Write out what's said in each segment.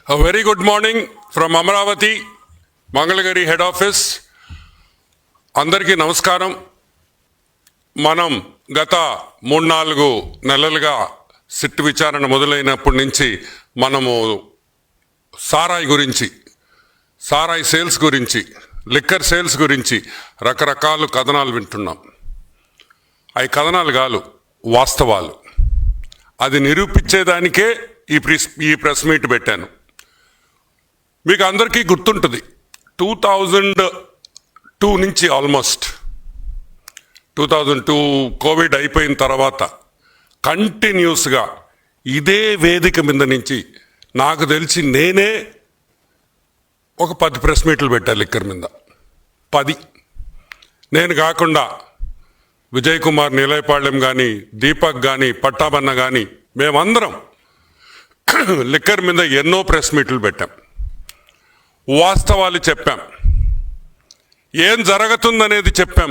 A very good morning from Amravati, Mangalagiri head office. అందరికీ నమస్కారం. మనం గత 3-4 నెలలుగా సిట్ విచారణ మొదలైనప్పటి నుంచి మనము సారాయి గురించి, సారాయి సేల్స్ గురించి, లిక్కర్ సేల్స్ గురించి రకరకాల కథనాలు వింటున్నాం. అవి కథనాలు కాదు, వాస్తవాలు. అది నిరూపించేదానికే ఈ ప్రెస్ మీట్ పెట్టాను. మీకు అందరికీ గుర్తుంటుంది, 2002 నుంచి ఆల్మోస్ట్ 2002 కోవిడ్ అయిపోయిన తర్వాత కంటిన్యూస్గా ఇదే వేదిక మీద నుంచి నాకు తెలిసి నేనే ఒక 10 ప్రెస్ మీట్లు పెట్టాను లిక్కర్ మీద. 10. నేను కాకుండా విజయ్ కుమార్ నీలయపాళ్యం కానీ, దీపక్ కానీ, పట్టాబన్న కానీ మేమందరం లిక్కర్ మీద ఎన్నో ప్రెస్ మీట్లు పెట్టాం. వాస్తవాలు చెప్పాం, ఏం జరుగుతుందనేది చెప్పాం,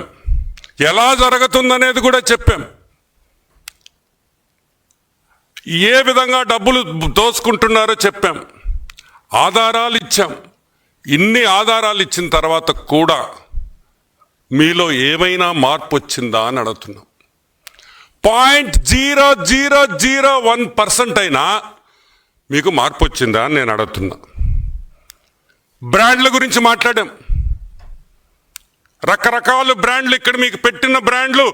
ఎలా జరుగుతుందనేది కూడా చెప్పాం, ఏ విధంగా డబ్బులు దోసుకుంటున్నారో చెప్పాం, ఆధారాలు ఇచ్చాం. ఇన్ని ఆధారాలు ఇచ్చిన తర్వాత కూడా మీలో ఏమైనా మార్పు వచ్చిందా అని అడుగుతున్నాం. 0.0001% అయినా మీకు మార్పు వచ్చిందా అని నేను అడుగుతున్నా. బ్రాండ్ల గురించి మాట్లాడాం. రకరకాల బ్రాండ్లు, ఇక్కడ మీకు పెట్టిన బ్రాండ్లు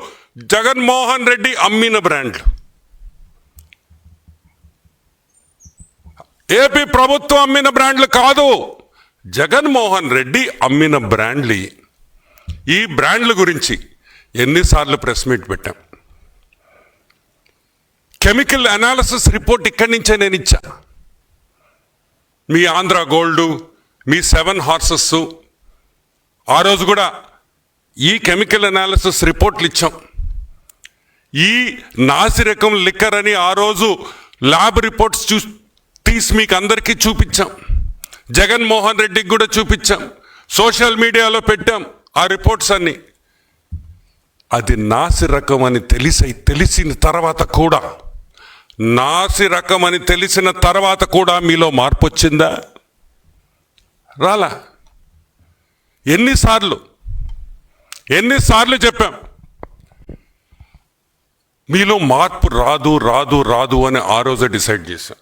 జగన్మోహన్ రెడ్డి అమ్మిన బ్రాండ్లు, ఏపీ ప్రభుత్వం అమ్మిన బ్రాండ్లు కాదు, జగన్మోహన్ రెడ్డి అమ్మిన బ్రాండ్లు. ఈ బ్రాండ్ల గురించి ఎన్నిసార్లు ప్రెస్ మీట్ పెట్టాం. కెమికల్ అనాలిసిస్ రిపోర్ట్ ఇక్కడి నుంచే నేను ఇచ్చా. మీ ఆంధ్ర గోల్డ్, మీ 7 హార్సెస్, ఆ రోజు కూడా ఈ కెమికల్ అనాలిసిస్ రిపోర్ట్లు ఇచ్చాం. ఈ నాసిరకం లిక్కర్ అని ఆ రోజు ల్యాబ్ రిపోర్ట్స్ తీసి మీకు అందరికీ చూపించాం. జగన్మోహన్ రెడ్డికి కూడా చూపించాం, సోషల్ మీడియాలో పెట్టాం ఆ రిపోర్ట్స్ అన్ని. అది నాసి రకం అని తెలిసిన తర్వాత కూడా, నాసి రకం అని తెలిసిన తర్వాత కూడా మీలో మార్పు వచ్చిందా? రాలా. ఎన్నిసార్లు చెప్పాం మీలో మార్పు రాదు రాదు రాదు అని ఆ రోజే డిసైడ్ చేశాం.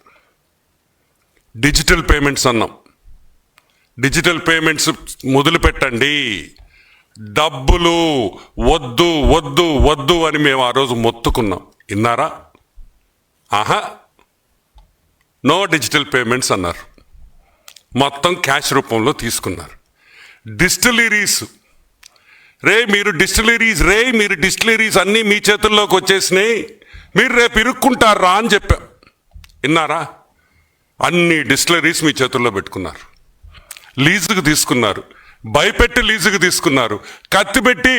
డిజిటల్ పేమెంట్స్ అన్నాం. డిజిటల్ పేమెంట్స్ మొదలు పెట్టండి, డబ్బులు వద్దు వద్దు వద్దు అని మేము ఆ రోజు మొత్తుకున్నాం. విన్నారా? ఆహా, నో డిజిటల్ పేమెంట్స్ అన్నారు. మొత్తం క్యాష్ రూపంలో తీసుకున్నారు. డిస్టిలరీస్, మీరు డిస్టిలరీస్ అన్నీ మీ చేతుల్లోకి వచ్చేసినాయి, మీరు రేపు ఇరుక్కుంటారా అని చెప్పాం. విన్నారా? అన్ని డిస్టిలరీస్ మీ చేతుల్లో పెట్టుకున్నారు, లీజుకు తీసుకున్నారు, భయపెట్టి లీజుకు తీసుకున్నారు, కత్తి పెట్టి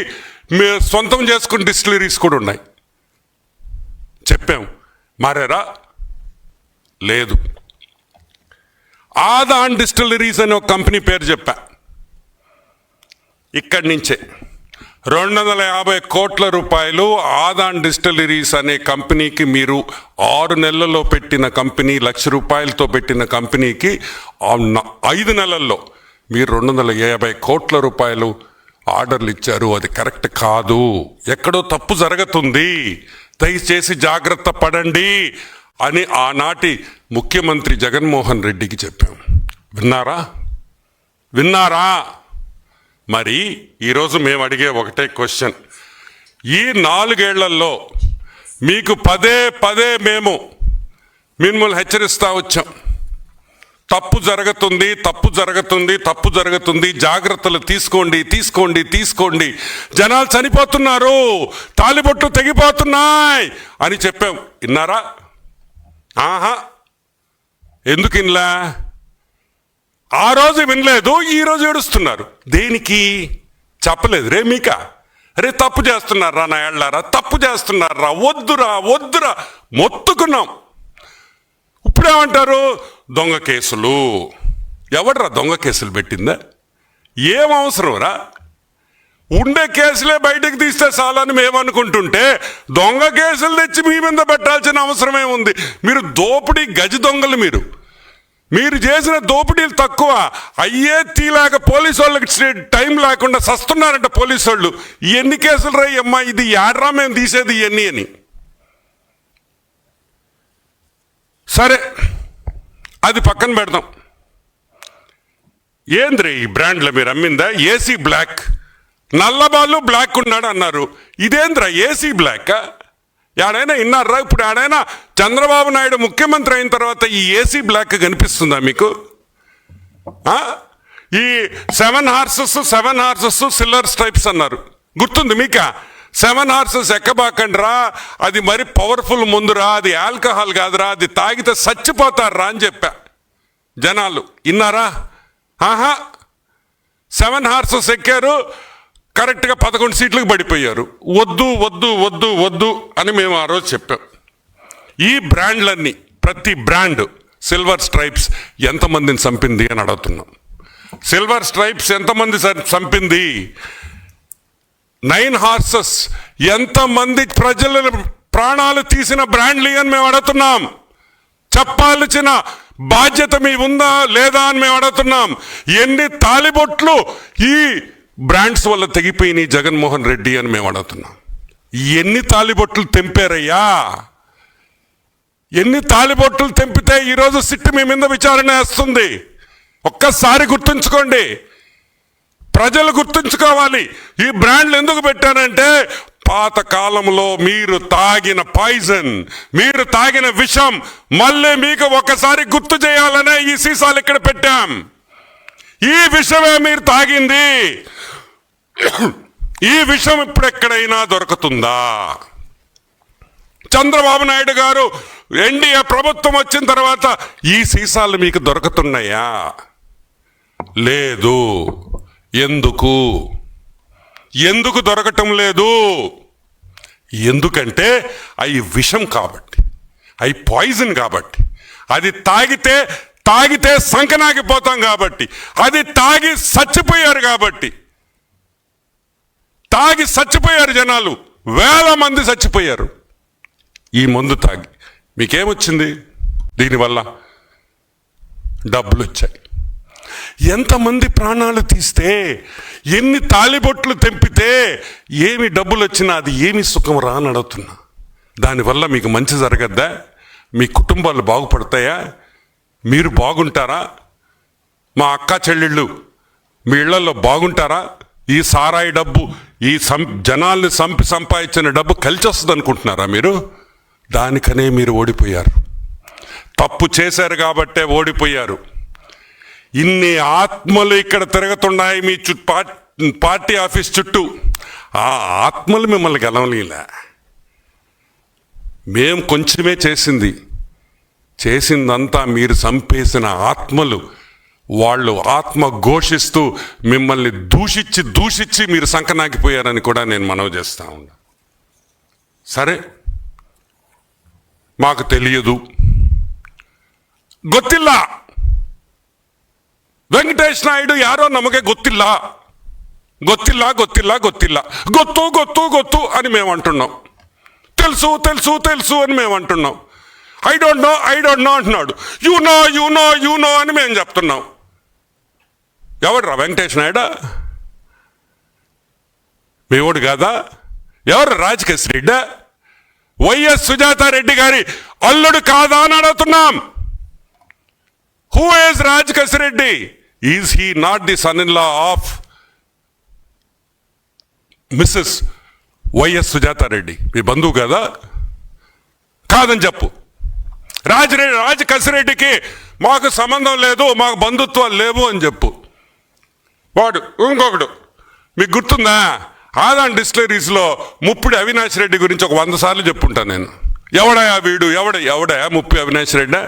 మీరు సొంతం చేసుకున్న డిస్టిలరీస్ కూడా ఉన్నాయి. చెప్పాం, మారారా? లేదు. ఆదాన్ డిస్టిలరీస్ అనే ఒక కంపెనీ పేరు చెప్పా. ఇక్కడి నుంచే 250 కోట్ల రూపాయలు ఆదాన్ డిస్టిలరీస్ అనే కంపెనీకి, మీరు 6 నెలల్లో పెట్టిన కంపెనీ, 1,00,000 రూపాయలతో పెట్టిన కంపెనీకి 5 నెలల్లో మీరు 250 కోట్ల రూపాయలు ఆర్డర్లు ఇచ్చారు. అది కరెక్ట్ కాదు, ఎక్కడో తప్పు జరుగుతుంది, దయచేసి జాగ్రత్త పడండి అని ఆనాటి ముఖ్యమంత్రి జగన్మోహన్ రెడ్డికి చెప్పాం. విన్నారా? మరి ఈరోజు మేము అడిగే ఒకటే క్వశ్చన్, ఈ 4 ఏళ్లలో మీకు పదే మేము మిమ్మల్ని హెచ్చరిస్తా వచ్చాం. తప్పు జరుగుతుంది, జాగ్రత్తలు తీసుకోండి, జనాలు చనిపోతున్నారు, తాలిబొట్టు తెగిపోతున్నాయి అని చెప్పాం. విన్నారా? ఆహా, ఎందుకు వినలా? ఆ రోజు వినలేదు, ఈరోజు ఏడుస్తున్నారు. దేనికి? చెప్పలేదు రే మీకా? రే తప్పు చేస్తున్నారా నా ఏళ్ళారా, తప్పు చేస్తున్నారా, వద్దురా మొత్తుకున్నాం. ఇప్పుడేమంటారు? దొంగ కేసులు. ఎవడరా దొంగ కేసులు పెట్టిందా? ఏం అవసరం రా? ఉండే కేసులే బయటకు తీస్తే చాలని మేమనుకుంటుంటే దొంగ కేసులు తెచ్చి మీ మీద పెట్టాల్సిన అవసరమే ఉంది. మీరు దోపిడీ గజ దొంగలు. మీరు చేసిన దోపిడీలు తక్కువ, అయ్యే తీలాక పోలీసు వాళ్ళకి టైం లేకుండా సస్తున్నారంట పోలీసు వాళ్ళు. ఎన్ని కేసులు రాయమ్మా, ఇది యాడ్రా మేము తీసేది ఇవన్నీ అని. సరే అది పక్కన పెడదాం. ఏంద్రీ ఈ బ్రాండ్లో మీరు అమ్మిందా? ఏసీ బ్లాక్, నల్లబాళ్ళు బ్లాక్ ఉన్నాడు అన్నారు. ఇదేంద్రా ఏసీ బ్లాక్? ఏడైనా విన్నారా? ఇప్పుడు ఏడైనా చంద్రబాబు నాయుడు ముఖ్యమంత్రి అయిన తర్వాత ఈ ఏసీ బ్లాక్ కనిపిస్తుందా మీకు? ఈ 7 హార్సెస్ సిల్వర్ స్ట్రైప్స్ అన్నారు, గుర్తుంది మీకా? 7 హార్సెస్ ఎక్కబాకండ్రా, అది మరి పవర్ఫుల్ ముందురా, అది ఆల్కహాల్ కాదురా, అది తాగితే చచ్చిపోతారా అని చెప్పా. జనాలు విన్నారా? 7 హార్సెస్ ఎక్కారు, కరెక్ట్గా 11 సీట్లకు పడిపోయారు. వద్దు వద్దు వద్దు వద్దు అని మేము ఆ రోజు చెప్పాం. ఈ బ్రాండ్లన్నీ, ప్రతి బ్రాండ్ సిల్వర్ స్ట్రైప్స్ ఎంతమందిని చంపింది అని అడుగుతున్నాం. సిల్వర్ స్ట్రైప్స్ ఎంతమంది చంపింది? 9 హార్సెస్ ఎంతమంది ప్రజల ప్రాణాలు తీసిన బ్రాండ్లు అని మేము అడుగుతున్నాం. చెప్పాల్సిన బాధ్యత మీ ఉందా లేదా అని మేము అడుగుతున్నాం. ఎన్ని తాలిబొట్లు ఈ బ్రాండ్స్ వల్ల తెగిపోయినాయి జగన్మోహన్ రెడ్డి అని మేము అడుగుతున్నాం. ఎన్ని తాలిబొట్లు తెంపారయ్యా? ఎన్ని తాలిబొట్లు తెంపితే ఈరోజు సిట్టు మీ మీద విచారణ వేస్తుంది? ఒక్కసారి గుర్తుంచుకోండి, ప్రజలు గుర్తుంచుకోవాలి. ఈ బ్రాండ్లు ఎందుకు పెట్టానంటే, పాత కాలంలో మీరు తాగిన పాయిజన్, మీరు తాగిన విషం మళ్ళీ మీకు ఒకసారి గుర్తు చేయాలనే ఈ సీసాలు ఇక్కడ పెట్టాం. ఈ విషమే మీరు తాగింది. ఈ విషయం ఇప్పుడు ఎక్కడైనా దొరుకుతుందా? చంద్రబాబు నాయుడు గారు ఎన్డీఏ ప్రభుత్వం వచ్చిన తర్వాత ఈ సీసాలు మీకు దొరుకుతున్నాయా? లేదు. ఎందుకు దొరకటం లేదు? ఎందుకంటే అవి విషం కాబట్టి, అవి పాయిజన్ కాబట్టి, అది తాగితే సంకనాగిపోతాం కాబట్టి, అది తాగి చచ్చిపోయారు కాబట్టి. తాగి చచ్చిపోయారు జనాలు, వేల మంది చచ్చిపోయారు ఈ మందు తాగి. మీకేమొచ్చింది దీనివల్ల? డబ్బులు వచ్చాయి. ఎంతమంది ప్రాణాలు తీస్తే, ఎన్ని తాలిబొట్లు తెంపితే ఏమి డబ్బులు వచ్చినా అది ఏమి సుఖం రాని అడుగుతున్నా. దానివల్ల మీకు మంచి జరగద్దా? మీ కుటుంబాలు బాగుపడతాయా? మీరు బాగుంటారా? మా అక్క చెల్లెళ్ళు మీ ఇళ్లలో బాగుంటారా? ఈ సారాయి డబ్బు, ఈ జనాల్ని సంపాదించిన డబ్బు కలిసి వస్తుంది అనుకుంటున్నారా మీరు? దానికనే మీరు ఓడిపోయారు. తప్పు చేశారు కాబట్టే ఓడిపోయారు. ఇన్ని ఆత్మలు ఇక్కడ తిరుగుతున్నాయి మీ పార్టీ ఆఫీస్ చుట్టూ. ఆ ఆత్మలు మిమ్మల్ని గెలవలేలా. మేం కొంచెమే చేసిందంతా మీరు చంపేసిన ఆత్మలు. వాళ్ళు ఆత్మ ఘోషిస్తూ మిమ్మల్ని దూషించి మీరు సంకనాకిపోయారని కూడా నేను మనవి చేస్తా ఉన్నా. సరే, మాకు తెలియదు, ಗೊತ್ತಿಲ್ಲ, ವೆಂಕಟೇಶ್ ನಾಯ್ಡು ಯಾರೋ ನಮಗೆ ಗೊತ್ತಿಲ್ಲ ಗೊತ್ತು అని మేము అంటున్నాం. తెలుసు అని మేము అంటున్నాం. ఐ డోంట్ నో అంటున్నాడు. యు నో అని మేము చెప్తున్నాం. ఎవడ్రా వెంకటేష్ నాయుడు? మీ ఓడు కాదా? ఎవరు రాజకేశ్ రెడ్డి? వైఎస్ సుజాతారెడ్డి గారి అల్లుడు కాదా అని అడుగుతున్నాం. Who is Rajakesh Reddy? Is he not the son in law of Mrs YS Sujathareddy? మీ బంధువు కదా? కాదని చెప్పు. రాజకేశ్ మాకు సంబంధం లేదు, మాకు బంధుత్వాలు లేవు అని చెప్పు. వాడు ఇంకొకడు, మీకు గుర్తుందా? ఆదాన్ డిస్టిలరీస్లో ముప్పిడి అవినాష్ రెడ్డి గురించి ఒక 100 సార్లు చెప్పుంటాను నేను. ఎవడయా వీడు? ఎవడయా ముప్పిడి అవినాష్ రెడ్డి?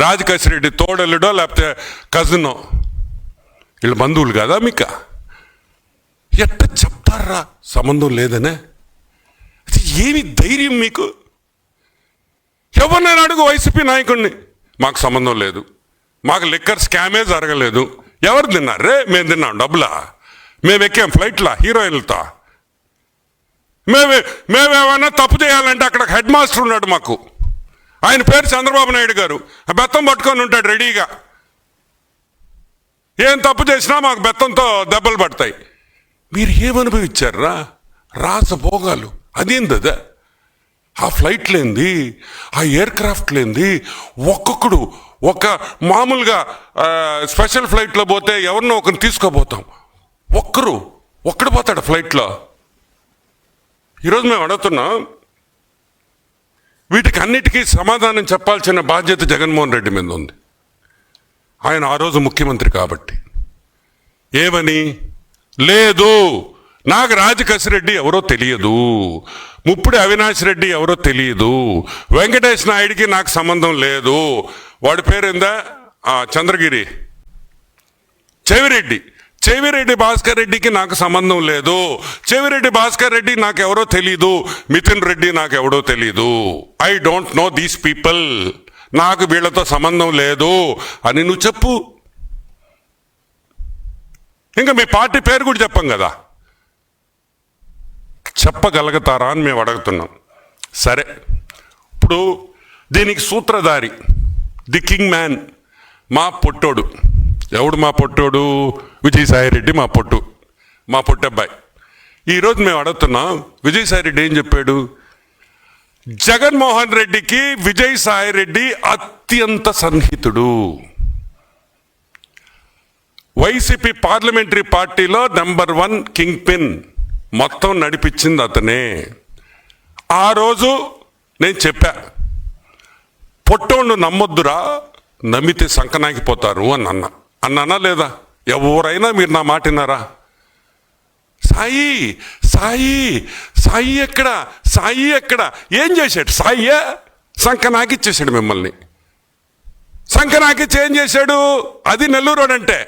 రాజకేశ్ రెడ్డి తోడల్లుడో లేకపోతే కజినో? వీళ్ళ బంధువులు కదా మీకు? ఎట్ట చెప్తారా సంబంధం లేదనే? ఏమి ధైర్యం మీకు? ఎవరినైనా అడుగు వైసీపీ నాయకుడిని, మాకు సంబంధం లేదు, మాకు లిక్కర్ స్కామే జరగలేదు. ఎవరు తిన్నారు? మేము తిన్నాం డబ్బులా? మేము ఎక్కాం ఫ్లైట్లా హీరోయిన్లతో? మేమేమన్నా తప్పు చేయాలంటే అక్కడ హెడ్ మాస్టర్ ఉన్నాడు మాకు, ఆయన పేరు చంద్రబాబు నాయుడు గారు. ఆ బెత్తం పట్టుకొని ఉంటాడు రెడీగా. ఏం తప్పు చేసినా మాకు బెత్తంతో దెబ్బలు పడతాయి. మీరు ఏమనుభవించారా? రాసభోగాలు. అదేందా? ఆ ఫ్లైట్ లేంది, ఆ ఎయిర్ క్రాఫ్ట్ లేంది, ఒక్కొక్కడు ఒక మామూలుగా స్పెషల్ ఫ్లైట్లో పోతే ఎవరినో ఒకరిని తీసుకోబోతాం, ఒక్కడు పోతాడు ఫ్లైట్లో. ఈరోజు మేము అడుగుతున్నాం, వీటికి అన్నిటికీ సమాధానం చెప్పాల్సిన బాధ్యత జగన్మోహన్ రెడ్డి మీద ఉంది. ఆయన ఆ రోజు ముఖ్యమంత్రి కాబట్టి ఏమని, లేదు నాకు రాజకసిరెడ్డి ఎవరో తెలియదు, ముప్పుడి అవినాష్ రెడ్డి ఎవరో తెలియదు, వెంకటేష్ నాయుడికి నాకు సంబంధం లేదు, వాడి పేరేందా చంద్రగిరి చెవిరెడ్డి భాస్కర్ రెడ్డికి నాకు సంబంధం లేదు, చెవిరెడ్డి భాస్కర్ రెడ్డి నాకెవరో తెలీదు, మిథున్ రెడ్డి నాకెవడో తెలీదు, I don't know these people, నాకు వీళ్ళతో సంబంధం లేదు అని నువ్వు చెప్పు. ఇంకా మీ పార్టీ పేరు కూడా చెప్పం కదా, చెప్పగలుగుతారా అని మేము అడుగుతున్నాం. సరే, ఇప్పుడు దీనికి సూత్రధారి ది కింగ్ మ్యాన్ మా పొట్టోడు. ఎవడు మా పొట్టోడు? విజయసాయిరెడ్డి మా పొట్టబ్బాయి. ఈరోజు మేము అడుగుతున్నాం, విజయసాయిరెడ్డి ఏం చెప్పాడు? జగన్మోహన్ రెడ్డికి విజయసాయిరెడ్డి అత్యంత సన్నిహితుడు, వైసీపీ పార్లమెంటరీ పార్టీలో నెంబర్ 1 కింగ్ పిన్, మొత్తం నడిపించింది అతనే. ఆ రోజు నేను చెప్పా, పొట్టోళ్ళు నమ్మొద్దురా, నమ్మితే సంకనాకిపోతారు అని అన్నానా లేదా? ఎవరైనా మీరు నా మాట విన్నారా? సాయి ఎక్కడ ఏం చేశాడు? సాయియే సంకనాకిచ్చేసాడు మిమ్మల్ని. సంకనాకిచ్చి ఏం చేశాడు? అది నెల్లూరు అంటే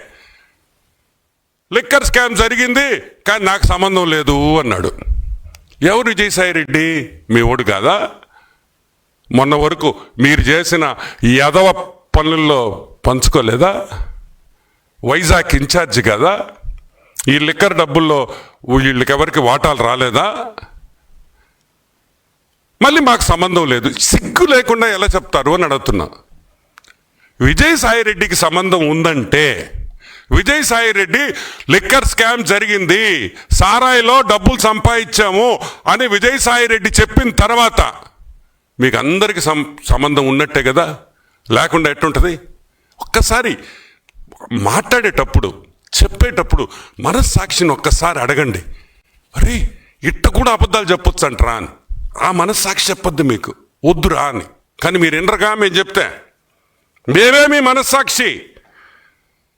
లిక్కర్ స్కామ్ జరిగింది కానీ నాకు సంబంధం లేదు అన్నాడు. ఎవరు విజయసాయిరెడ్డి? మీ ఓడు కాదా? మొన్న వరకు మీరు చేసిన యదవ పనుల్లో పంచుకోలేదా? వైజాగ్ ఇన్ఛార్జి కదా? ఈ లిక్కర్ డబ్బుల్లో వీళ్ళకెవరికి వాటాలు రాలేదా? మళ్ళీ మాకు సంబంధం లేదు, సిగ్గు లేకుండా ఎలా చెప్తారు అని అడుగుతున్నా. విజయసాయిరెడ్డికి సంబంధం ఉందంటే, విజయసాయిరెడ్డి లిక్కర్ స్కామ్ జరిగింది, సారాయిలో డబ్బులు సంపాదించాము అని విజయసాయిరెడ్డి చెప్పిన తర్వాత మీకు అందరికి సంబంధం ఉన్నట్టే కదా, లేకుండా ఎట్టుంటుంది? ఒక్కసారి మాట్లాడేటప్పుడు చెప్పేటప్పుడు మనస్సాక్షిని ఒక్కసారి అడగండి. అరే ఇట్ట కూడా అబద్ధాలు చెప్పొచ్చు అంటారా అని. ఆ మనస్సాక్షి చెప్పొద్దు మీకు, వద్దురా అని. కానీ మీరు వినరుగా మేము చెప్తే. మేమే మీ మనస్సాక్షి,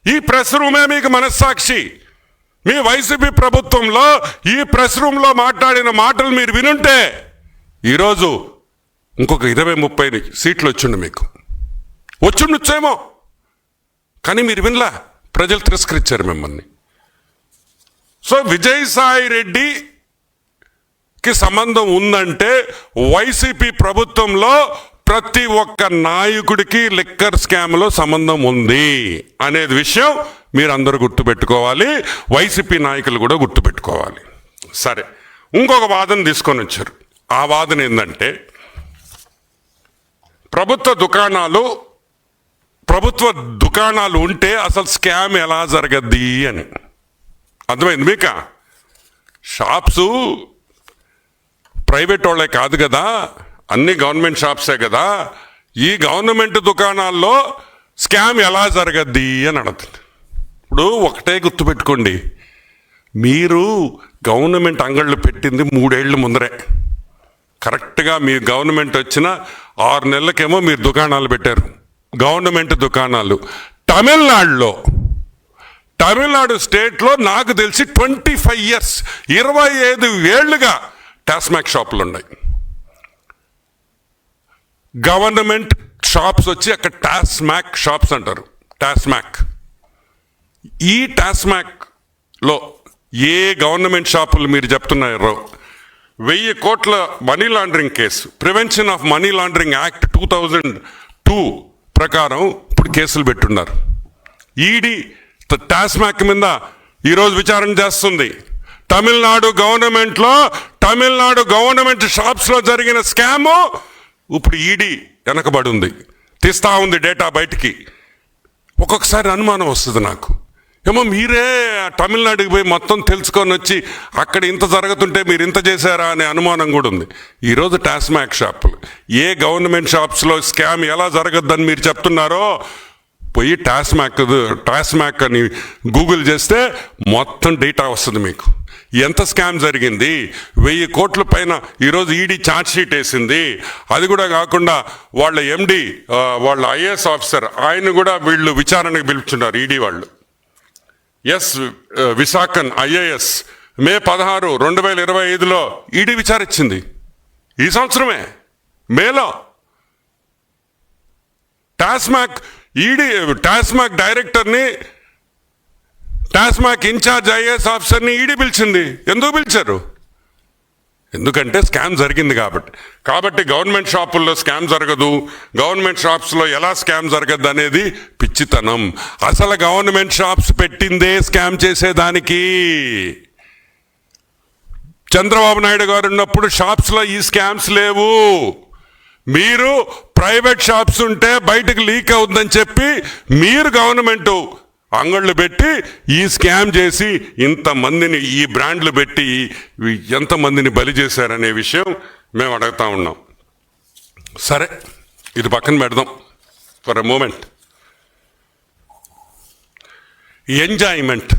ఈ ప్రెస్ రూమే మీకు మనస్సాక్షి. మీ వైసీపీ ప్రభుత్వంలో ఈ ప్రెస్ రూమ్లో మాట్లాడిన మాటలు మీరు వినుంటే ఈరోజు ఇంకొక 20-30 సీట్లు వచ్చిండు, మీకు వచ్చిండొచ్చేమో. కానీ మీరు వినలా, ప్రజలు తిరస్కరించారు మిమ్మల్ని. సో విజయసాయిరెడ్డికి సంబంధం ఉందంటే వైసీపీ ప్రభుత్వంలో ప్రతి ఒక్క నాయకుడికి లిక్కర్ స్కామ్లో సంబంధం ఉంది అనేది విషయం మీరు అందరూ గుర్తుపెట్టుకోవాలి, వైసీపీ నాయకులు కూడా గుర్తుపెట్టుకోవాలి. సరే, ఇంకొక వాదన తీసుకొని వచ్చారు. ఆ వాదన ఏంటంటే, ప్రభుత్వ దుకాణాలు ఉంటే అసలు స్కామ్ ఎలా జరగద్ది అని. అర్థమైంది మీక? షాప్సు ప్రైవేట్ వాళ్ళే కాదు కదా, అన్ని గవర్నమెంట్ షాప్సే కదా, ఈ గవర్నమెంట్ దుకాణాల్లో స్కామ్ ఎలా జరగద్ది అని అడుగుతుంది. ఇప్పుడు ఒకటే గుర్తుపెట్టుకోండి, మీరు గవర్నమెంట్ అంగళ్ళు పెట్టింది 3 ఏళ్ల ముందరే. కరెక్ట్గా మీ గవర్నమెంట్ వచ్చిన 6 నెలలకేమో మీరు దుకాణాలు పెట్టారు, గవర్నమెంట్ దుకాణాలు. తమిళనాడు స్టేట్లో నాకు తెలిసి 25 years 25 ఏళ్లుగా టాస్మాక్ షాపులు ఉన్నాయి. గవర్నమెంట్ షాప్స్ వచ్చి అక్కడ టాస్మాక్ షాప్స్ అంటారు. ఈ టాస్మాక్లో ఏ గవర్నమెంట్ షాపులు మీరు చెప్తున్నారో 1000 కోట్ల money laundering case, prevention of money laundering act 2002 ప్రకారం ఇప్పుడు కేసులు పెట్టున్నారు. ఈడీ టాస్మాక్ మీద ఈరోజు విచారణ చేస్తుంది. తమిళనాడు గవర్నమెంట్ షాప్స్లో జరిగిన స్కాము ఇప్పుడు ఈడీ వెనకబడి ఉంది, తీస్తా ఉంది డేటా బయటికి. ఒక్కొక్కసారి అనుమానం వస్తుంది నాకు, ఏమో మీరే తమిళనాడుకి పోయి మొత్తం తెలుసుకొని వచ్చి అక్కడ ఇంత జరుగుతుంటే మీరు ఇంత చేశారా అనే అనుమానం కూడా ఉంది. ఈరోజు టాస్మాక్ షాపులు, ఏ గవర్నమెంట్ షాప్స్లో స్కామ్ ఎలా జరగద్దని మీరు చెప్తున్నారో పోయి టాస్మాక్ అని గూగుల్ చేస్తే మొత్తం డేటా వస్తుంది మీకు. ఎంత స్కామ్ జరిగింది, 1000 కోట్ల పైన ఈరోజు ఈడీ ఛార్జ్ షీట్ వేసింది. అది కూడా కాకుండా వాళ్ళ ఎండి, వాళ్ళ ఐఏఎస్ ఆఫీసర్, ఆయన కూడా వీళ్ళు విచారణకు పిలుచున్నారు ఈడీ వాళ్ళు. విశాఖన్ ఐఏఎస్ మే 16, 2025లో ఈడీ విచారించింది. ఈ సంవత్సరమే మేలో. టాస్మాక్ డైరెక్టర్ని, టాస్మాక్ ఇన్ఛార్జ్ ఐఏఎస్ ఆఫీసర్ని ఈడీ పిలిచింది. ఎందుకు పిలిచారు? ఎందుకంటే స్కామ్ జరిగింది కాబట్టి గవర్నమెంట్ షాపుల్లో స్కామ్ జరగదు, గవర్నమెంట్ షాప్స్లో ఎలా స్కామ్ జరగదు అనేది పిచ్చితనం. అసలు గవర్నమెంట్ షాప్స్ పెట్టిందే స్కామ్ చేసేదానికి. చంద్రబాబు నాయుడు గారు ఉన్నప్పుడు షాప్స్లో ఈ స్కామ్స్ లేవు. మీరు ప్రైవేట్ షాప్స్ ఉంటే బయటకు లీక్ అవుతుందని చెప్పి మీరు గవర్నమెంట్ అంగళ్ళు పెట్టి ఈ స్కామ్ చేసి ఇంతమందిని, ఈ బ్రాండ్లు పెట్టి ఎంతమందిని బలి చేశారనే విషయం మేము అడుగుతా ఉన్నాం. సరే, ఇది పక్కన పెడదాం ఫర్ ఎ మూమెంట్. ఎంజాయ్మెంట్,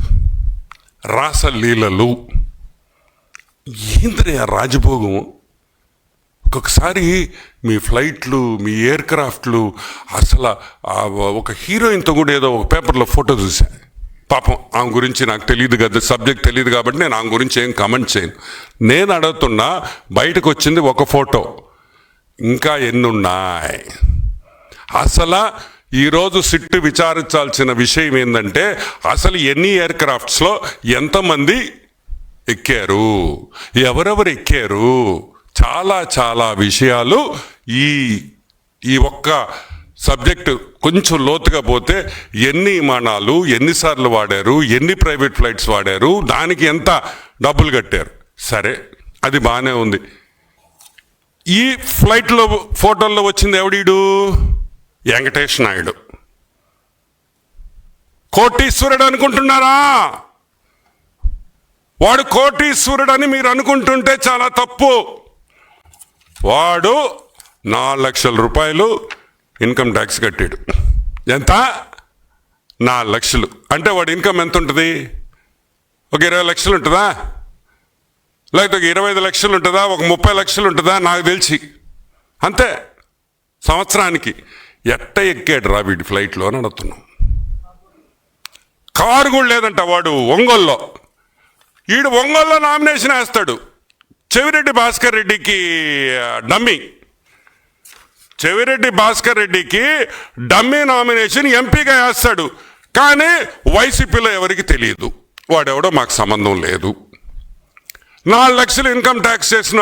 రాసలీలలు, ఏంద్రే ఆ రాజభోగం? ఒక్కొక్కసారి మీ ఫ్లైట్లు, మీ ఎయిర్ క్రాఫ్ట్లు, అసలు ఒక హీరోయిన్తో కూడా ఏదో ఒక పేపర్లో ఫోటో చూశాను. పాపం ఆమె గురించి నాకు తెలియదు కదా, సబ్జెక్ట్ తెలియదు కాబట్టి నేను ఆమె గురించి ఏం కమెంట్ చేయను. నేను అడుగుతున్నా, బయటకు వచ్చింది ఒక ఫోటో, ఇంకా ఎన్నున్నాయి? అసలు ఈరోజు సిట్టు విచారించాల్సిన విషయం ఏంటంటే, అసలు ఎన్ని ఎయిర్ క్రాఫ్ట్స్లో ఎంతమంది ఎక్కారు, ఎవరెవరు ఎక్కారు, చాలా విషయాలు ఈ ఒక్క సబ్జెక్టు కొంచెం లోతుగా పోతే ఎన్ని విమానాలు ఎన్నిసార్లు వాడారు, ఎన్ని ప్రైవేట్ ఫ్లైట్స్ వాడారు, దానికి ఎంత డబ్బులు కట్టారు. సరే, అది బాగానే ఉంది. ఈ ఫ్లైట్లో ఫోటోల్లో వచ్చింది ఎవడీడు? వెంకటేష్ నాయుడు. కోటీశ్వరుడు అనుకుంటున్నారా? వాడు కోటీశ్వరుడు అని మీరు అనుకుంటుంటే చాలా తప్పు. వాడు 4 లక్షల రూపాయలు ఇన్కమ్ ట్యాక్స్ కట్టాడు. ఎంత? 4 లక్షలు. అంటే వాడి ఇన్కమ్ ఎంత ఉంటుంది? ఒక 20 లక్షలు ఉంటుందా? లేకపోతే ఒక 25 లక్షలు ఉంటుందా? ఒక 30 లక్షలు ఉంటుందా? నాకు తెలిసి అంతే. సంవత్సరానికి ఎట్ట ఎక్కాడు రా వీడి ఫ్లైట్లో అని అడుగుతున్నాం. కారు కూడా లేదంట వాడు ఒంగోల్లో. వీడు ఒంగోల్లో నామినేషన్ వేస్తాడు. చెవిరెడ్డి భాస్కర్ రెడ్డికి డమ్మీ, చెవిరెడ్డి భాస్కర్ రెడ్డికి డమ్మీ నామినేషన్ ఎంపీగా వేస్తాడు. కానీ వైసీపీలో ఎవరికి తెలియదు, వాడెవడో మాకు సంబంధం లేదు. 4 లక్షలు ఇన్కమ్ ట్యాక్స్ చేసిన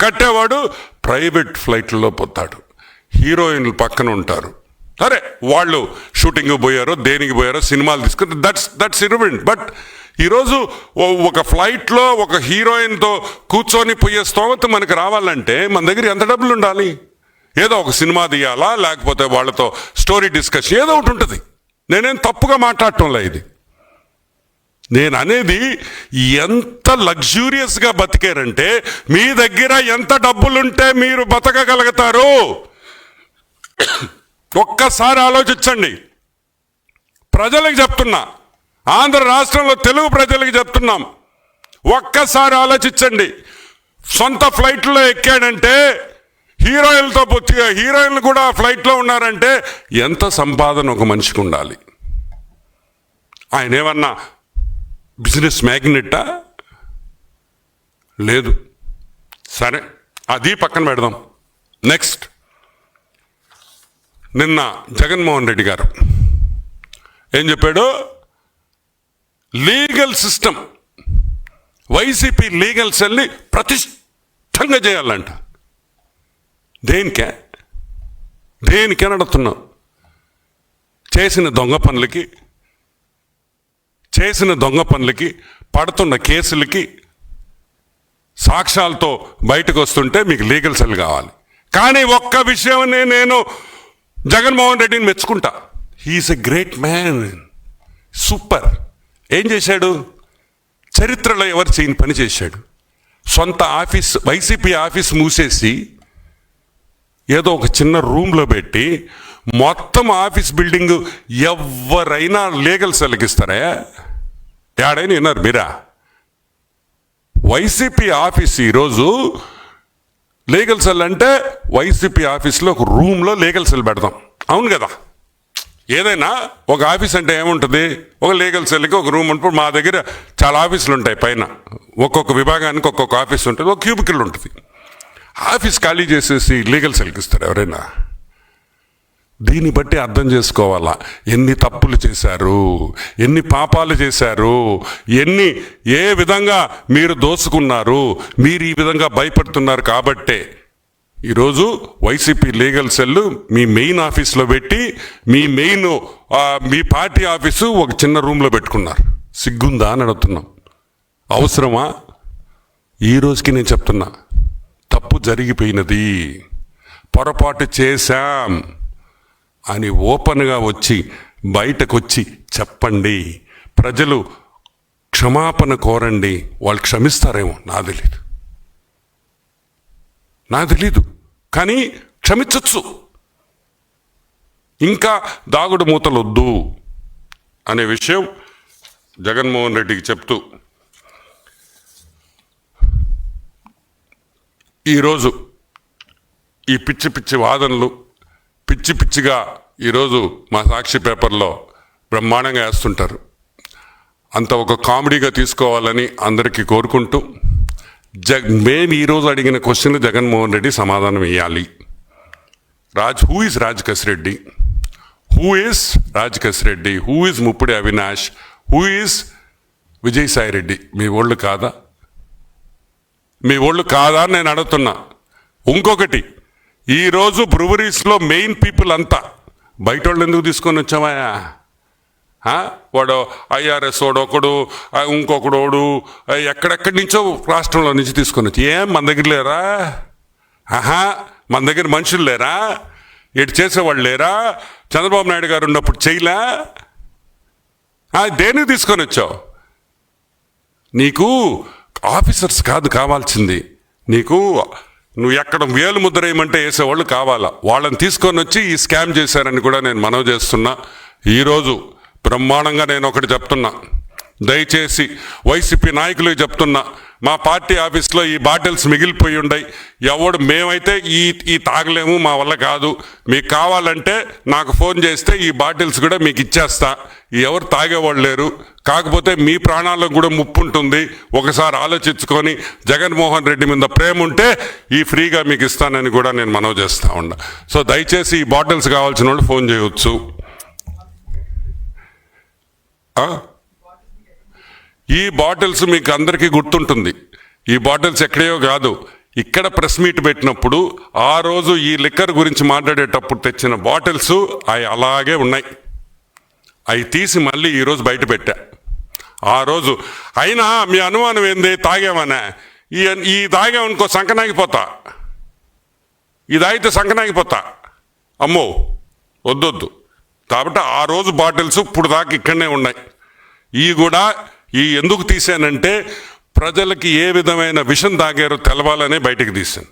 కట్టేవాడు ప్రైవేట్ ఫ్లైట్లలో పోతాడు. హీరోయిన్లు పక్కన ఉంటారు. సరే, వాళ్ళు షూటింగ్ పోయారో దేనికి పోయారో సినిమాలు తీసుకుని దట్స్ ఇర్రెలెవెంట్. బట్ ఈరోజు ఒక ఫ్లైట్లో ఒక హీరోయిన్తో కూర్చొని పోయే స్తోమత మనకు రావాలంటే మన దగ్గర ఎంత డబ్బులు ఉండాలి? ఏదో ఒక సినిమా తీయాలా, లేకపోతే వాళ్ళతో స్టోరీ డిస్కషన్ ఏదో ఒకటి ఉంటుంది. నేనేం తప్పుగా మాట్లాడటంలే. ఇది నేను అనేది, ఎంత లగ్జూరియస్గా బతికారంటే మీ దగ్గర ఎంత డబ్బులుంటే మీరు బతకగలుగుతారు ఒక్కసారి ఆలోచించండి. ప్రజలకు చెప్తున్నా, ఆంధ్ర రాష్ట్రంలో తెలుగు ప్రజలకు చెప్తున్నాం, ఒక్కసారి ఆలోచించండి. సొంత ఫ్లైట్లో ఎక్కాడంటే, హీరోయిన్లు కూడా ఫ్లైట్లో ఉన్నారంటే ఎంత సంపాదన ఒక మనిషికి ఉండాలి? ఆయన ఏమన్నా బిజినెస్ మ్యాగ్నెట్టా? లేదు. సరే, అది పక్కన పెడదాం. నెక్స్ట్, నిన్న జగన్మోహన్ రెడ్డి గారు ఏం చెప్పాడు? లీగల్ సిస్టమ్, వైసీపీ లీగల్ సెల్ని ప్రతిష్టంగా చేయాలంట. దేనికే అడుగుతున్నాం? చేసిన దొంగ పనులకి పడుతున్న కేసులకి సాక్ష్యాలతో బయటకు వస్తుంటే మీకు లీగల్ సెల్ కావాలి. కానీ ఒక్క విషయాన్ని నేను జగన్మోహన్ రెడ్డిని మెచ్చుకుంటా. He is a great man, super. ఏం చేశాడు? చరిత్రలో ఎవరు చేయని పని చేశాడు. సొంత ఆఫీస్, వైసీపీ ఆఫీస్ మూసేసి ఏదో ఒక చిన్న రూమ్లో పెట్టి మొత్తం ఆఫీస్ బిల్డింగ్ ఎవరైనా లీగల్ సెల్కి ఇస్తారా? ఏడైనా విన్నారు మీరా? వైసీపీ ఆఫీస్ ఈరోజు లీగల్ సెల్ అంటే వైసీపీ ఆఫీస్లో ఒక రూమ్లో లీగల్ సెల్ పెడతాం. అవును కదా? ఏదైనా ఒక ఆఫీస్ అంటే ఏముంటుంది? ఒక లీగల్ సెల్కి ఒక రూమ్ ఉంటుంది. మా దగ్గర చాలా ఆఫీసులు ఉంటాయి. పైన ఒక్కొక్క విభాగానికి ఒక్కొక్క ఆఫీస్ ఉంటుంది, ఒక క్యూబికల్ ఉంటుంది. ఆఫీస్ ఖాళీ చేసేసి లీగల్ సెల్కి ఇస్తారు ఎవరైనా? దీన్ని బట్టి అర్థం చేసుకోవాలా, ఎన్ని తప్పులు చేశారు, ఎన్ని పాపాలు చేశారు, ఏ విధంగా మీరు దోసుకున్నారు. మీరు ఈ విధంగా భయపడుతున్నారు కాబట్టే ఈరోజు YCP legal sell me main ఆఫీస్లో పెట్టి మీ పార్టీ ఆఫీసు ఒక చిన్న రూమ్లో పెట్టుకున్నారు. సిగ్గుందా అని అడుగుతున్నాం. అవసరమా? ఈ రోజుకి నేను చెప్తున్నా, తప్పు జరిగిపోయినది, పొరపాటు చేశాం అని ఓపెన్గా వచ్చి బయటకు వచ్చి చెప్పండి. ప్రజలు క్షమాపణ కోరండి. వాళ్ళు క్షమిస్తారేమో నాకు తెలీదు, కానీ క్షమించచ్చు. ఇంకా దాగుడు మూతలు వద్దు అనే విషయం జగన్మోహన్ రెడ్డికి చెప్తూ, ఈరోజు ఈ పిచ్చి వాదనలు పిచ్చిగా ఈరోజు మా సాక్షి పేపర్లో బ్రహ్మాండంగా వేస్తుంటారు. అంత ఒక కామెడీగా తీసుకోవాలని అందరికీ కోరుకుంటూ, మేము ఈరోజు అడిగిన క్వశ్చన్ జగన్మోహన్ రెడ్డి సమాధానం ఇవ్వాలి. Who is Raj Kasireddy? Who is Raj Kasireddy? Who is Muppudi Avinash? Who is Vijayasai Reddy? మీ ఓళ్ళు కాదా? మీ ఓళ్ళు కాదా అని నేను అడుగుతున్నా. ఇంకొకటి, ఈరోజు బ్రూవరీస్లో మెయిన్ పీపుల్ అంతా బయట వాళ్ళు ఎందుకు తీసుకొని వచ్చామాయా? వాడు ఐఆర్ఎస్ వాడు ఒకడు, ఇంకొకడోడు ఎక్కడెక్కడి నుంచో రాష్ట్రంలో నుంచి తీసుకొని వచ్చి, ఏం మన దగ్గర లేరా? మన దగ్గర మనుషులు లేరా? ఇటు చేసేవాళ్ళు లేరా? చంద్రబాబు నాయుడు గారు ఉన్నప్పుడు చేయలే? దేనికి తీసుకొని వచ్చావు? నీకు ఆఫీసర్స్ కాదు కావాల్సింది, నువ్వు ఎక్కడ వేలు ముద్ర వేయమంటే వేసేవాళ్ళు కావాలా. వాళ్ళని తీసుకొని వచ్చి ఈ స్కామ్ చేశారని కూడా నేను మనవి చేస్తున్నా. ఈరోజు బ్రహ్మాండంగా నేను ఒకటి చెప్తున్నా, దయచేసి వైసీపీ నాయకులకు చెప్తున్నా, మా పార్టీ ఆఫీస్లో ఈ బాటిల్స్ మిగిలిపోయి ఉన్నాయి. మేమైతే ఈ తాగలేము, మా వల్ల కాదు. మీకు కావాలంటే నాకు ఫోన్ చేస్తే ఈ బాటిల్స్ కూడా మీకు ఇచ్చేస్తా. ఎవరు తాగేవాళ్ళు లేరు. కాకపోతే మీ ప్రాణాలకు కూడా ముప్పు ఉంటుంది. ఒకసారి ఆలోచించుకొని జగన్మోహన్ రెడ్డి మీద ప్రేమ ఉంటే ఈ ఫ్రీగా మీకు ఇస్తానని కూడా నేను మనవి చేస్తా ఉన్నా. సో దయచేసి ఈ బాటిల్స్ కావాల్సిన వాళ్ళు ఫోన్ చేయవచ్చు. ఈ బాటిల్స్ మీకు అందరికీ గుర్తుంటుంది. ఈ బాటిల్స్ ఎక్కడయో కాదు, ఇక్కడ ప్రెస్ మీట్ పెట్టినప్పుడు ఆ రోజు ఈ లిక్కర్ గురించి మాట్లాడేటప్పుడు తెచ్చిన బాటిల్స్ అవి అలాగే ఉన్నాయి. అవి తీసి మళ్ళీ ఈరోజు బయట పెట్టా. ఆ రోజు అయినా మీ అనుమానం ఏంది? తాగామనే. ఈ తాగామనుకో సంకనాగిపోతా, ఈ తాగితే సంకనాగిపోతా. అమ్మో వద్దొద్దు. కాబట్టి ఆ రోజు బాటిల్స్ ఇప్పుడు దాకా ఇక్కడనే ఉన్నాయి. ఈ ఎందుకు తీశానంటే ప్రజలకి ఏ విధమైన విషం తాగారో తెలవాలనే బయటకు తీశాను.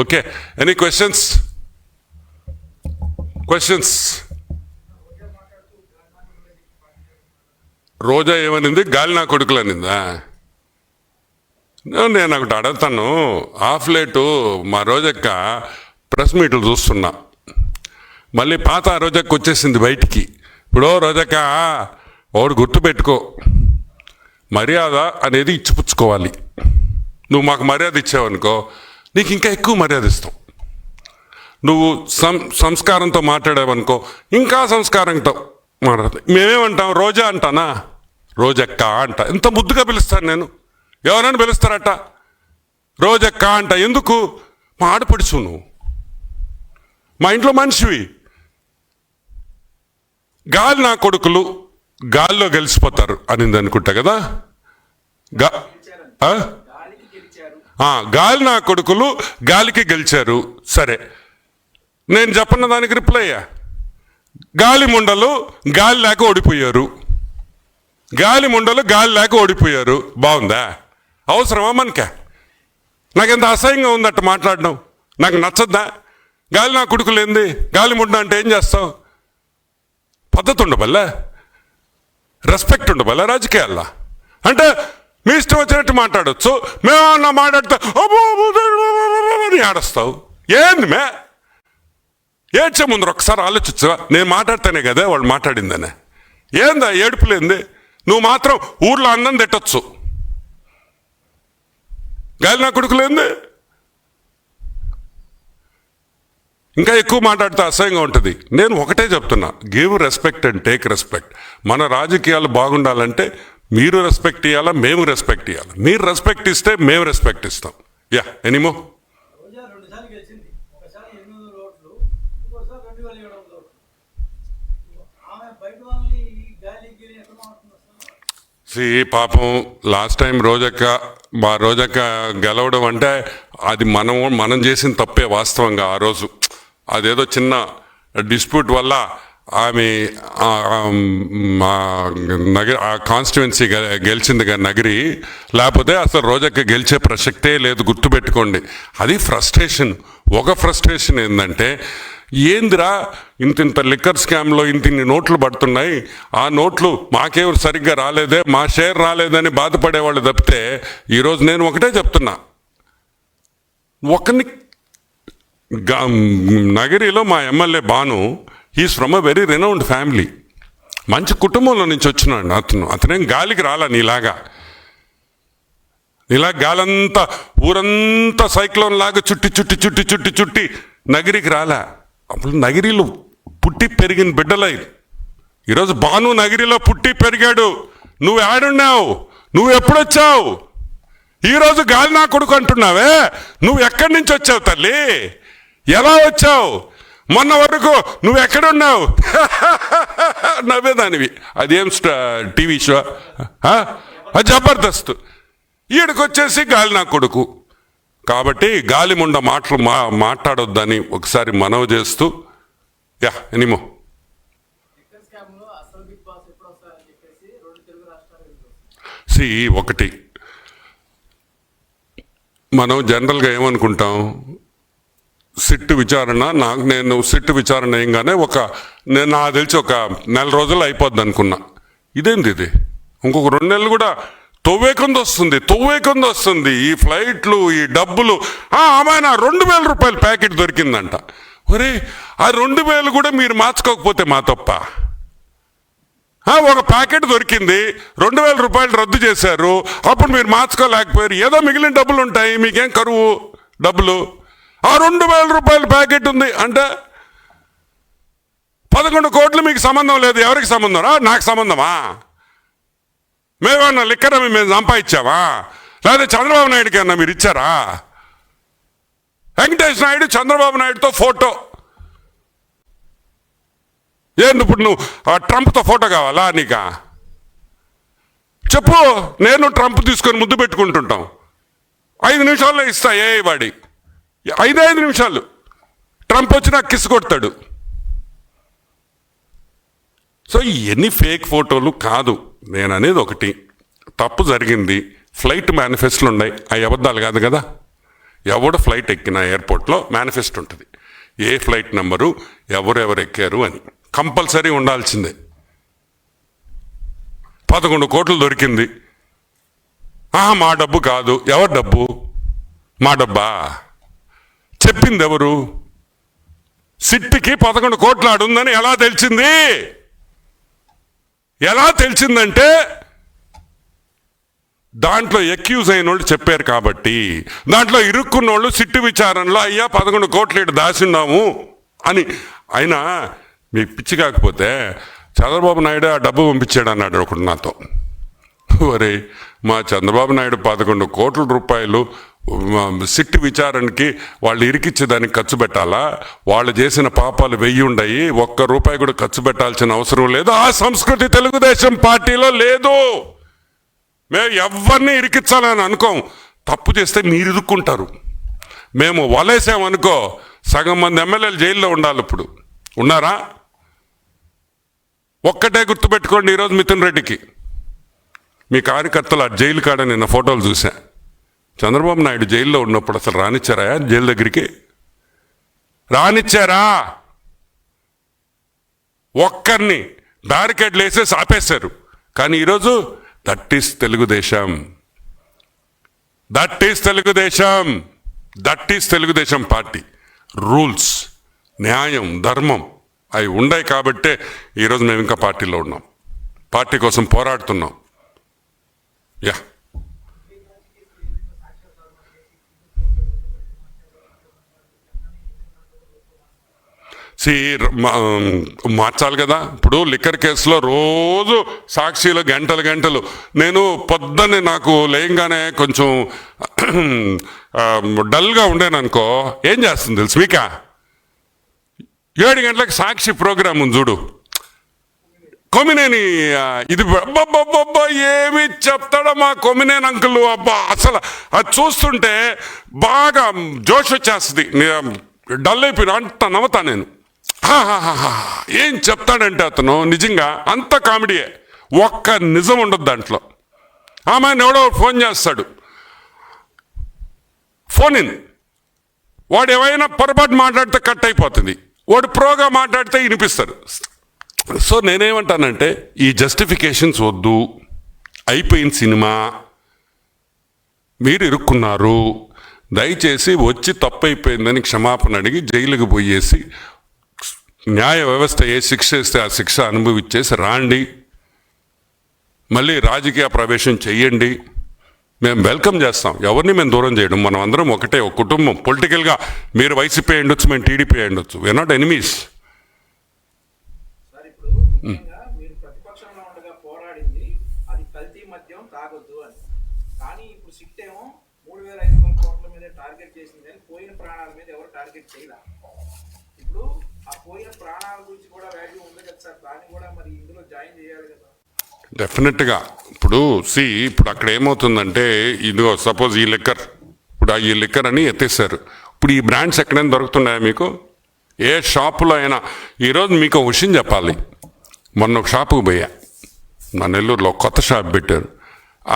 Okay, any questions? రోజా ఏమనింది? గాలి నా కొడుకులు అనిందా? నేను ఒకటి అడుగుతాను. హాఫ్ లేటు మా రోజక్క ప్రెస్ మీట్లు చూస్తున్నా, మళ్ళీ పాత రోజక్క వచ్చేసింది బయటికి. ఇప్పుడు రోజక్క ఒకడు గుర్తుపెట్టుకో, మర్యాద అనేది ఇచ్చిపుచ్చుకోవాలి. నువ్వు మాకు మర్యాద ఇచ్చావనుకో, నీకు ఇంకా ఎక్కువ మర్యాద ఇస్తాం. నువ్వు సంస్కారంతో మాట్లాడావనుకో, ఇంకా సంస్కారంతో మాట్లాడతాం. మేమేమంటాం? రోజా అంటానా? రోజక్క అంట. ఎంత ముద్దుగా పిలుస్తాను నేను. ఎవరైనా పిలుస్తారట రోజక్క అంట. ఎందుకు? మా ఆడపడుచు నువ్వు, మా ఇంట్లో మనిషివి. గాలి నా కొడుకులు గాల్లో గెలిచిపోతారు అనింది అనుకుంటా కదా. గాలి నా కొడుకులు గాలికి గెలిచారు. సరే, నేను చెప్పన్న దానికి రిప్లై అయ్యా. గాలి ముండలు గాలి లేక ఓడిపోయారు. గాలి ముండలు గాలి లేక ఓడిపోయారు. బాగుందా? అవసరమా మనకే? నాకెంత అసహ్యంగా ఉందట మాట్లాడడం. నాకు నచ్చద్దా? గాలి నా కొడుకులేంది, గాలి ముండ అంటే ఏం చేస్తావు? పద్ధతి ఉండబల్లా, రెస్పెక్ట్ ఉండబల్లా రాజకీయాల్లో. అంటే మీ ఇష్టం వచ్చినట్టు మాట్లాడచ్చు. మేమన్నా మాట్లాడితే అని ఆడస్తావు. ఏంది మే? ఏడ్చే ముందర ఒకసారి ఆలోచించు. నేను మాట్లాడితేనే కదా వాళ్ళు మాట్లాడిందనే. ఏందా ఏడుపులేంది? నువ్వు మాత్రం ఊర్లో అన్నం తిట్టచ్చు, గాలి నా కొడుకులేంది. ఇంకా ఎక్కువ మాట్లాడితే అసహ్యంగా ఉంటుంది. నేను ఒకటే చెప్తున్నా, give respect and take respect. మన రాజకీయాలు బాగుండాలంటే మీరు రెస్పెక్ట్ ఇవ్వాలా, మేము రెస్పెక్ట్ ఇవ్వాలి. మీరు రెస్పెక్ట్ ఇస్తే మేము రెస్పెక్ట్ ఇస్తాం. యా, ఎనీమో. పాపం లాస్ట్ టైం రోజక్క గెలవడం అంటే అది మనం చేసిన తప్పే. వాస్తవంగా ఆ రోజు అదేదో చిన్న డిస్ప్యూట్ వల్ల ఆమె ఆ కాన్స్టిట్యువెన్సీ గెలిచింది కదా నగరి. లేకపోతే అసలు రోజక్క గెలిచే ప్రసక్తే లేదు, గుర్తుపెట్టుకోండి. అది ఫ్రస్ట్రేషన్. ఒక ఫ్రస్ట్రేషన్ ఏంటంటే, ఏందిరా ఇంత లిక్కర్ స్కామ్లో ఇన్ని నోట్లు పడుతున్నాయి, ఆ నోట్లు మాకేం సరిగ్గా రాలేదే, మా షేర్ రాలేదని బాధపడేవాళ్ళు తప్పితే, ఈరోజు నేను ఒకటే చెప్తున్నా, ఒకరిని నగరిలో మా MLA Bhanu, he's from a very renowned family, మంచి కుటుంబంలో నుంచి వచ్చినాడు అతనేం గాలికి రాలా నీలాగా. ఇలా గాలంతా ఊరంతా సైక్లోన్ లాగా చుట్టి చుట్టి చుట్టి చుట్టి చుట్టి నగిరికి రాలా. అప్పుడు నగిరిలో పుట్టి పెరిగిన బిడ్డలై. ఈరోజు బాను నగిరిలో పుట్టి పెరిగాడు. నువ్వు ఆడున్నావు, నువ్వు ఎప్పుడొచ్చావు? ఈరోజు గాలి నా కొడుకు అంటున్నావే, నువ్వు ఎక్కడి నుంచి వచ్చావు తల్లి? ఎలా వచ్చావు? మొన్న వరకు నువ్వు ఎక్కడున్నావు? నవ్వేదానివి. అదేం టీవీ షో, జబర్దస్త్. ఈడకొచ్చేసి గాలి నా కొడుకు. కాబట్టి గాలి ముండ మాటలు మాట్లాడొద్దని ఒకసారి మనవి చేస్తూ, యా ఎనీమో. ఒకటి మనం జనరల్గా ఏమనుకుంటాం, సిట్టు విచారణ నేను సిట్టు విచారణ ఏంగానే నాకు తెలిసి ఒక నెల రోజులు అయిపోద్ది అనుకున్నా. ఇదేంది ఇది? ఇంకొక 2 నెలలు కూడా తొవ్వేకొంది వస్తుంది. ఈ ఫ్లైట్లు, ఈ డబ్బులు. ఆమెన 2,000 రూపాయల ప్యాకెట్ దొరికిందంట. ఒరే, ఆ 2,000 కూడా మీరు మార్చుకోకపోతే మా తప్ప. ఒక ప్యాకెట్ దొరికింది, 2,000 రూపాయలు రద్దు చేశారు, అప్పుడు మీరు మార్చుకోలేకపోయారు. ఏదో మిగిలిన డబ్బులు ఉంటాయి, మీకేం కరువు డబ్బులు. ఆ 2,000 రూపాయల ప్యాకెట్ ఉంది అంటే 11 కోట్లు మీకు సంబంధం లేదు. ఎవరికి సంబంధం రా? నాకు సంబంధమా? మేమన్నా లిక్కర్ మేము సంపాదించావా? లేదా చంద్రబాబు నాయుడుకి అన్నా మీరు ఇచ్చారా? వెంకటేష్ నాయుడు చంద్రబాబు నాయుడుతో ఫోటో. ఏంటి ఇప్పుడు నువ్వు ట్రంప్తో ఫోటో కావాలా నీకా? చెప్పు. నేను ట్రంప్ తీసుకొని ముద్దు పెట్టుకుంటుంటాం. 5 నిమిషాల్లో ఇస్తా. వాడి 5 నిమిషాలు ట్రంప్ వచ్చి నాకు కిస్ కొడతాడు. సో ఇవన్నీ ఫేక్ ఫోటోలు కాదు. నేను అనేది ఒకటి, తప్పు జరిగింది. ఫ్లైట్ మేనిఫెస్టోలు ఉన్నాయి, అవి అబద్ధాలు కాదు కదా. ఎవడు ఫ్లైట్ ఎక్కిన ఎయిర్పోర్ట్లో మేనిఫెస్టో ఉంటుంది, ఏ ఫ్లైట్ నెంబరు, ఎవరెవరు ఎక్కారు అని కంపల్సరీ ఉండాల్సిందే. 11 కోట్లు దొరికింది. మా డబ్బు కాదు. ఎవరి డబ్బు? మా డబ్బా? చెప్పింది ఎవరు? సిట్టికి 11 కోట్లు ఆడుందని ఎలా తెలిసింది? ఎలా తెలిసిందంటే దాంట్లో ఎక్యూజ్ అయిన వాళ్ళు చెప్పారు కాబట్టి. దాంట్లో ఇరుక్కున్న వాళ్ళు సిట్టు విచారణలో అయ్యా 11 కోట్లు ఇటు దాచున్నాము అని. అయినా మీ పిచ్చి కాకపోతే చంద్రబాబు నాయుడు ఆ డబ్బు పంపించాడు అన్నాడు ఒకడు నాతో. ఒరే, మా చంద్రబాబు నాయుడు 11 కోట్ల రూపాయలు సిట్టు విచారణకి వాళ్ళు ఇరికిచ్చేదానికి ఖర్చు పెట్టాలా? వాళ్ళు చేసిన పాపాలు 1000 ఉన్నాయి, 1 రూపాయి కూడా ఖర్చు పెట్టాల్సిన అవసరం లేదు. ఆ సంస్కృతి తెలుగుదేశం పార్టీలో లేదు. మేము ఎవరిని ఇరికించాలని అనుకోం. తప్పు చేస్తే మీరు ఇరుక్కుంటారు. మేము వలేసామనుకో, సగం మంది ఎమ్మెల్యేలు జైల్లో ఉండాలి. ఇప్పుడు ఉన్నారా? ఒక్కటే గుర్తుపెట్టుకోండి, ఈరోజు మిథున్ రెడ్డికి మీ కార్యకర్తలు ఆ జైలు కాడ నిన్న ఫోటోలు చూసా. చంద్రబాబు నాయుడు జైల్లో ఉన్నప్పుడు అసలు రానిచ్చారా జైలు దగ్గరికి? రానిచ్చారా? ఒక్కరిని బ్యారికేడ్లు వేసేసి ఆపేశారు. కానీ ఈరోజు that is Telugu Desam, that is Telugu Desam, that is Telugu Desam party. Rules, న్యాయం, ధర్మం అవి ఉన్నాయి కాబట్టే ఈరోజు మేము ఇంకా పార్టీలో ఉన్నాం, పార్టీ కోసం పోరాడుతున్నాం. యా, మార్చాలి కదా. ఇప్పుడు లిక్కర్ కేసులో రోజు సాక్షిలో గంటలు గంటలు. నేను పొద్దున్నే నాకు లేయంగానే కొంచెం డల్గా ఉండేను అనుకో, ఏం చేస్తుంది తెలుసు మీకా? 7 గంటలకు సాక్షి ప్రోగ్రామ్ ఉంది చూడు, కొమ్మినేని. ఇది అబ్బబ్బబ్బబ్బా ఏమి చెప్తాడా మా కొమ్మినేని అంకుల్. అబ్బా అసలు అది చూస్తుంటే బాగా జోష్ వచ్చేస్తుంది. డల్ అయిపోయినా అంత నవ్వుతా నేను. ఏం చెప్తాడంటే అతను నిజంగా అంత కామెడీయే, ఒక్క నిజం ఉండదు దాంట్లో. ఆమె ఎవడో ఫోన్ చేస్తాడు, ఫోన్ ఇన్, వాడు ఏమైనా పొరపాటు మాట్లాడితే కట్ అయిపోతుంది, వాడు ప్రోగా మాట్లాడితే వినిపిస్తారు. సో నేనేమంటానంటే ఈ జస్టిఫికేషన్స్ వద్దు, అయిపోయిన సినిమా, మీరు ఇరుక్కున్నారు, దయచేసి వచ్చి తప్పైపోయిందని క్షమాపణ అడిగి జైలుకి పోయేసి న్యాయ వ్యవస్థ ఏ శిక్ష ఇస్తే ఆ శిక్ష అనుభవించేసి రాండి, మళ్ళీ రాజకీయ ప్రవేశం చెయ్యండి. మేము వెల్కమ్ చేస్తాం, ఎవరిని మేము దూరం చేయడం. మనం అందరం ఒకటే, ఒక కుటుంబం. పొలిటికల్గా మీరు వైసీపీ ఉండొచ్చు, మేము టీడీపీ ఉండొచ్చు, వీఆర్ నాట్ ఎనిమీస్. డెఫినెట్గా. ఇప్పుడు ఇప్పుడు అక్కడ ఏమవుతుందంటే, ఇదిగో సపోజ్ ఈ లిక్కర్, ఇప్పుడు ఈ లిక్కర్ అని ఎత్తేసారు. ఇప్పుడు ఈ బ్రాండ్స్ ఎక్కడైనా దొరుకుతున్నాయా మీకు? ఏ షాపులో అయినా? ఈరోజు మీకు ఒక విషయం చెప్పాలి. మొన్న ఒక షాపుకి పోయా, మా నెల్లూరులో కొత్త షాప్ పెట్టారు.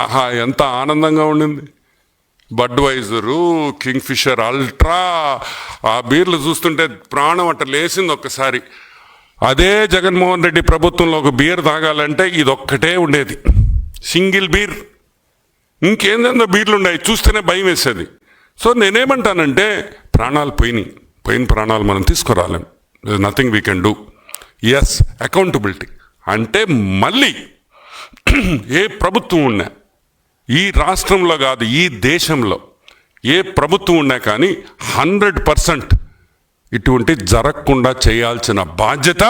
ఆహా ఎంత ఆనందంగా ఉండింది. బడ్వైజరు, కింగ్ ఫిషర్ అల్ట్రా, ఆ బీర్లు చూస్తుంటే ప్రాణం అట్ట లేసింది ఒక్కసారి. అదే జగన్మోహన్ రెడ్డి ప్రభుత్వంలో ఒక బీర్ తాగాలంటే ఇదొక్కటే ఉండేది, సింగిల్ బీర్. ఇంకేందో బీర్లు ఉన్నాయి, చూస్తేనే భయం వేసేది. సో నేనేమంటానంటే ప్రాణాలు పోయిన ప్రాణాలు మనం తీసుకురాలేం. Nothing we can do. Yes, accountability అంటే మళ్ళీ ఏ ప్రభుత్వం ఉన్నా, ఈ రాష్ట్రంలో కాదు ఈ దేశంలో ఏ ప్రభుత్వం ఉన్నా కానీ 100% ఇటువంటి జరగకుండా చేయాల్సిన బాధ్యత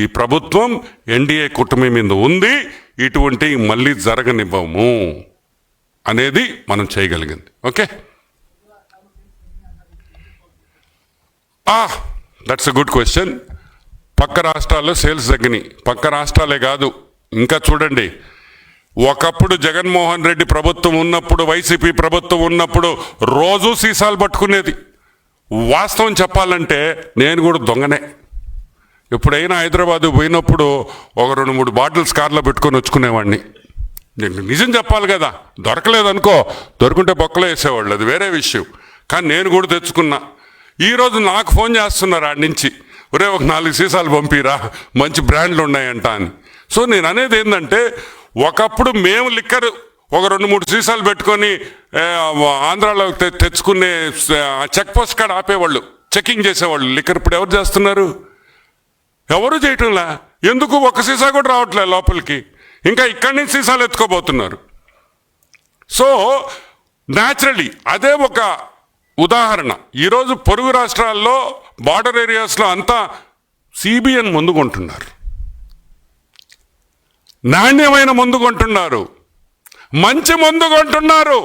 ఈ ప్రభుత్వం, ఎన్డీఏ కూటమి మీద ఉంది. ఇటువంటి మళ్ళీ జరగనివ్వము అనేది మనం చేయగలిగింది. Okay, that's a good question. పక్క రాష్ట్రాల్లో సేల్స్ తగ్గినాయి. పక్క రాష్ట్రాలే కాదు, ఇంకా చూడండి, ఒకప్పుడు జగన్మోహన్ రెడ్డి ప్రభుత్వం ఉన్నప్పుడు, వైసీపీ ప్రభుత్వం ఉన్నప్పుడు రోజు సీసాలు పట్టుకునేది. వాస్తవం చెప్పాలంటే నేను కూడా దొంగనే. ఎప్పుడైనా హైదరాబాద్ పోయినప్పుడు ఒక 2-3 బాటిల్స్ కార్లో పెట్టుకొని వచ్చుకునేవాడిని. నేను నిజం చెప్పాలి కదా, దొరకలేదనుకో, దొరుకుంటే బొక్కలో వేసేవాళ్ళు, అది వేరే విషయం. కానీ నేను కూడా తెచ్చుకున్నా. ఈరోజు నాకు ఫోన్ చేస్తున్నారు ఆడి నుంచి, ఒరే ఒక 4 సీసాలు పంపిరా, మంచి బ్రాండ్లు ఉన్నాయంట అని. సో నేను అనేది ఏంటంటే, ఒకప్పుడు మేము లిక్కర్ ఒక 2-3 సీసాలు పెట్టుకొని ఆంధ్రాలో తెచ్చుకునే చెక్ పోస్ట్ కాడ ఆపేవాళ్ళు, చెకింగ్ చేసేవాళ్ళు లిక్కర్. ఇప్పుడు ఎవరు చేస్తున్నారు? ఎవరు చేయటంలా. ఎందుకు? ఒక్క సీసా కూడా రావట్లేదు లోపలికి. ఇంకా ఇక్కడి నుంచి సీసాలు ఎత్తుకోబోతున్నారు. సో న్యాచురలీ అదే ఒక ఉదాహరణ. ఈరోజు పొరుగు రాష్ట్రాల్లో బార్డర్ ఏరియాస్లో అంతా సిబిఎన్ మందు కొంటున్నారు, నాణ్యమైన మందు కొంటున్నారు, మంచి మందు కొంటున్నారు,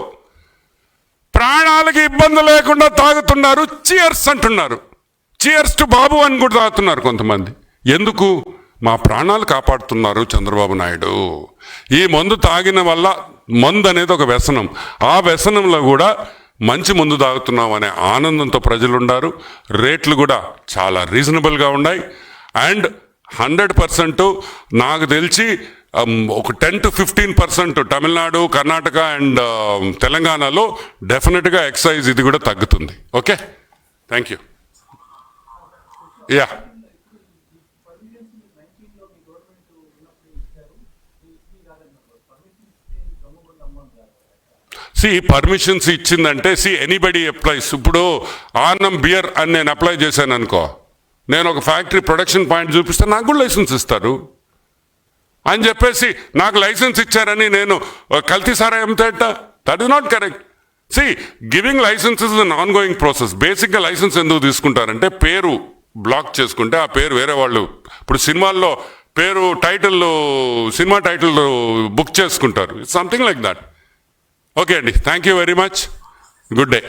ప్రాణాలకి ఇబ్బంది లేకుండా తాగుతున్నారు. చియర్స్ అంటున్నారు, చియర్స్ టు బాబు అని కూడా తాగుతున్నారు కొంతమంది. ఎందుకు? మా ప్రాణాలు కాపాడుతున్నారు చంద్రబాబు నాయుడు. ఈ మందు తాగిన వల్ల, మందు అనేది ఒక వ్యసనం, ఆ వ్యసనంలో కూడా మంచి మందు తాగుతున్నాం అనే ఆనందంతో ప్రజలు ఉన్నారు. రేట్లు కూడా చాలా రీజనబుల్గా ఉన్నాయి. అండ్ 100% నాకు తెలిసి ఒక 10 to 15% తమిళనాడు, కర్ణాటక అండ్ తెలంగాణలో డెఫినెట్గా ఎక్సైజ్ ఇది కూడా తగ్గుతుంది. Okay, thank you. Yeah, permissions ఇచ్చిందంటే ఎనీబడి అప్లైస్. ఇప్పుడు ఆనం బియర్ అని నేను అప్లై చేశాను అనుకో, నేను ఒక ఫ్యాక్టరీ ప్రొడక్షన్ పాయింట్ చూపిస్తే నాకు కూడా లైసెన్స్ ఇస్తారు అని చెప్పేసి నాకు లైసెన్స్ ఇచ్చారని నేను కల్తీ సారాయి అమ్మితేట, that is not correct. Giving licences is an ongoing process. బేసిక్గా లైసెన్స్ ఎందుకు తీసుకుంటారంటే పేరు బ్లాక్ చేసుకుంటే ఆ పేరు వేరే వాళ్ళు, ఇప్పుడు సినిమాల్లో పేరు టైటిల్, సినిమా టైటిల్ బుక్ చేసుకుంటారు. Something like that. ఓకే అండి, thank you very much. Good day.